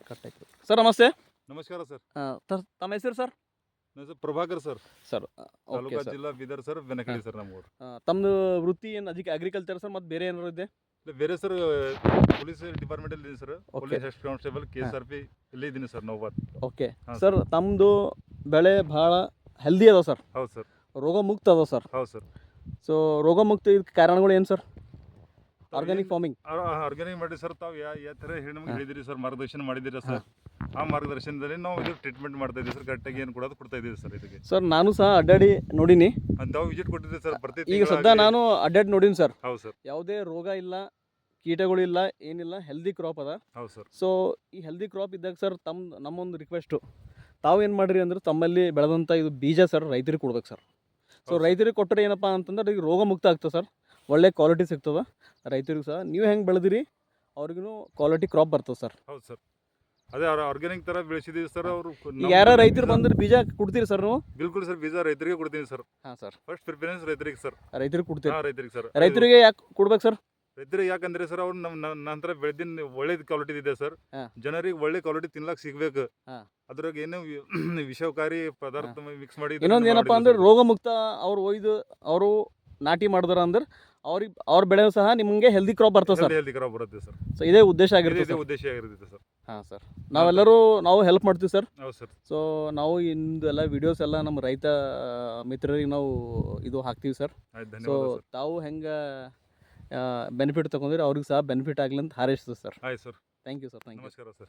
Cut ಆಯ್ತು sir. ನಮಸ್ತೆ. ನಮಸ್ಕಾರ ಸರ್. ತಮ್ಮ ಹೆಸರು ಸರ್? ನನ್ನ ಹೆಸರು Prabhakar sir. Sir okay taluka sir. ಜಿಲ್ಲಾ ಬೀದರ್ ಸರ್, ಬೆನಕಳಿ ಸರ್ ನಮ್ಮ ಊರು. ತಮ್ಮದು ವೃತ್ತಿ ಏನು ಅಗ್ರಿಕಲ್ಚರ್ ಸರ್, ಮತ್ತು ಬೇರೆ ಏನಾದ್ರು ಇದೆ? ಇಲ್ಲ, ಬೇರೆ ಸರ್ ಪೊಲೀಸ್ ಡಿಪಾರ್ಟ್ಮೆಂಟಲ್ಲಿ ಇದ್ದೀನಿ sir. Okay. Police head constable KSRP ಇಲ್ಲೇ ಇದ್ದೀನಿ ಸರ್, ನೌಬಾದ್. ಓಕೆ ಹಾಂ ಸರ್, ತಮ್ಮದು ಬೆಳೆ ಭಾಳ ಹೆಲ್ದಿ ಅದಾವ ಸರ್, ಹೌದು ಸರ್. ರೋಗ ಮುಕ್ತ ಅದಾವ ಸರ್. ಹೌದು ಸರ್. ಸೊ ರೋಗ ಮುಕ್ತ ಇದಕ್ಕೆ ಕಾರಣಗಳು ಏನು ಸರ್? ಆರ್ಗ್ಯಾನಿಕ್ ಫಾರ್ಮಿಂಗ್ ಆರ್ಗ್ಯಾನಿಕ್ ಮಾಡಿ ಸರ್. ತಾವು ಯಾವ ಥರ ನಮ್ಗೆ ಹೇಳಿದಿರಿ ಸರ್, ಮಾರ್ಗದರ್ಶನ ಮಾಡಿದ್ದೀರಾ ಸರ್. ಆ ಮಾರ್ಗದರ್ಶನದಲ್ಲಿ ನಾವು ಇದು ಟ್ರೀಟ್ಮೆಂಟ್ ಮಾಡ್ತಾ ಇದ್ದೀವಿ ಸರ್. ಕರೆಕ್ಟಾಗಿ ಏನು ಕೊಡ್ತಾ ಇದ್ದೀವಿ ಸರ್ ಇದಕ್ಕೆ. ಸರ್ ನಾನು ಸಹ ಅಡ್ಡಾಡಿ ನೋಡೀನಿ. ತಾವು ವಿಸಿಟ್ ಕೊಟ್ಟಿದ್ದೀವಿ ಸರ್ ಪ್ರತಿ ಈಗ ಸದ್ಯ ನಾನು ಅಡ್ಡಾಡಿ ನೋಡೀನಿ ಸರ್. ಹೌದು ಸರ್. ಯಾವುದೇ ರೋಗ ಇಲ್ಲ, ಕೀಟಗಳು ಇಲ್ಲ, ಏನಿಲ್ಲ, ಹೆಲ್ದಿ ಕ್ರಾಪ್ ಅದ. ಹೌದು ಸರ್. ಸೊ ಈ ಹೆಲ್ದಿ ಕ್ರಾಪ್ ಇದ್ದಾಗ ಸರ್ ನಮ್ಮೊಂದು ರಿಕ್ವೆಸ್ಟು, ತಾವು ಏನು ಮಾಡಿರಿ ಅಂದ್ರೆ ತಮ್ಮಲ್ಲಿ ಬೆಳೆದಂಥ ಇದು ಬೀಜ ಸರ್ ರೈತರಿಗೆ ಕೊಡ್ಬೇಕು ಸರ್. ಸೊ ರೈತರಿಗೆ ಕೊಟ್ಟರೆ ಏನಪ್ಪ ಅಂತಂದ್ರೆ ಈಗ ರೋಗ ಮುಕ್ತ ಆಗ್ತದೆ ಸರ್, ಒಳ್ಳೆ ಕ್ವಾಲಿಟಿ ಸಿಗ್ತದೆ ರೈತರಿಗೂ ಸಹ. ನೀವು ಹೆಂಗೆ ಬೆಳೆದಿರಿ ಅವ್ರಿಗೂ ಕ್ವಾಲಿಟಿ ಕ್ರಾಪ್ ಬರ್ತದೆ ಸರ್. ಹೌದು ಸರ್. ಅದೇ ಆರ್ಗ್ಯಾನಿಕ್ ಥರ ಬೆಳೆಸಿದ್ದೀವಿ ಸರ್. ಅವರು ಈಗ ಯಾರ ರೈತರು ಬಂದ್ರೆ ಬೀಜ ಕೊಡ್ತೀರಿ ಸರ್ ನೀವು? ಬಿಲ್ಕುಲ್ ಸರ್, ಬೀಜ ರೈತರಿಗೆ ಕೊಡ್ತೀನಿ ಸರ್. ಹಾಂ ಸರ್. ಫಸ್ಟ್ ಪ್ರಿಫರೆನ್ಸ್ ರೈತರಿಗೆ ಸರ್. ರೈತರಿಗೆ ಕೊಡ್ತೀರಿ? ರೈತರಿಗೆ ಸರ್. ರೈತರಿಗೆ ಯಾಕೆ ಕೊಡ್ಬೇಕು ಸರ್? ರೈತರಿಗೆ ಯಾಕಂದ್ರೆ ಸರ್, ಅವ್ರು ನಮ್ಮ ನಂತರ ಬೆಳೆದಿನ ಒಳ್ಳೆ ಕ್ವಾಲಿಟಿ ಇದೆ ಸರ್. ಜನರಿಗೆ ಒಳ್ಳೆ ಕ್ವಾಲಿಟಿ ತಿನ್ಲಕ್ ಸಿಗ್ಬೇಕು. ಅದ್ರಾಗ ಏನು ವಿಷಕಾರಿ ಪದಾರ್ಥ ಮಿಕ್ಸ್ ಮಾಡಿ ಇನ್ನೊಂದು ಏನಪ್ಪಾ ಅಂದ್ರೆ ರೋಗ ಮುಕ್ತ ಅವ್ರು ಒಯ್ದು ಅವರು ನಾಟಿ ಮಾಡಿದಾರ ಅಂದ್ರೆ ಅವ್ರ ಬೆಳೆ ಸಹ ನಿಮಗೆ ಹೆಲ್ದಿ ಕ್ರಾಪ್ ಬರ್ತದೆ ಸರ್. ಹೆಲ್ದಿ ಕ್ರಾಪ್ ಬರುತ್ತೆ ಸರ್. ಸೊ ಇದೇ ಉದ್ದೇಶ ಆಗಿರುತ್ತೆ. ಉದ್ದೇಶ ಆಗಿರುತ್ತೆ ಸರ್. ಹಾಂ ಸರ್. ನಾವು ಹೆಲ್ಪ್ ಮಾಡ್ತೀವಿ ಸರ್. ಹೌದು ಸರ್. ಸೊ ನಾವು ಇಂದು ಎಲ್ಲ ವಿಡಿಯೋಸ್ ಎಲ್ಲ ನಮ್ಮ ರೈತ ಮಿತ್ರರಿಗೆ ನಾವು ಇದು ಹಾಕ್ತೀವಿ ಸರ್. ಸೊ ತಾವು ಹೆಂಗೆ ಬೆನಿಫಿಟ್ ತೊಗೊಂಡ್ರೆ ಅವ್ರಿಗೆ ಸಹ ಬೆನಿಫಿಟ್ ಆಗಲಿ ಅಂತ ಹಾರೈಸ್ತದೆ ಸರ್. ಆಯ್ತು ಸರ್. Thank you sir. ನಮಸ್ಕಾರ ಸರ್.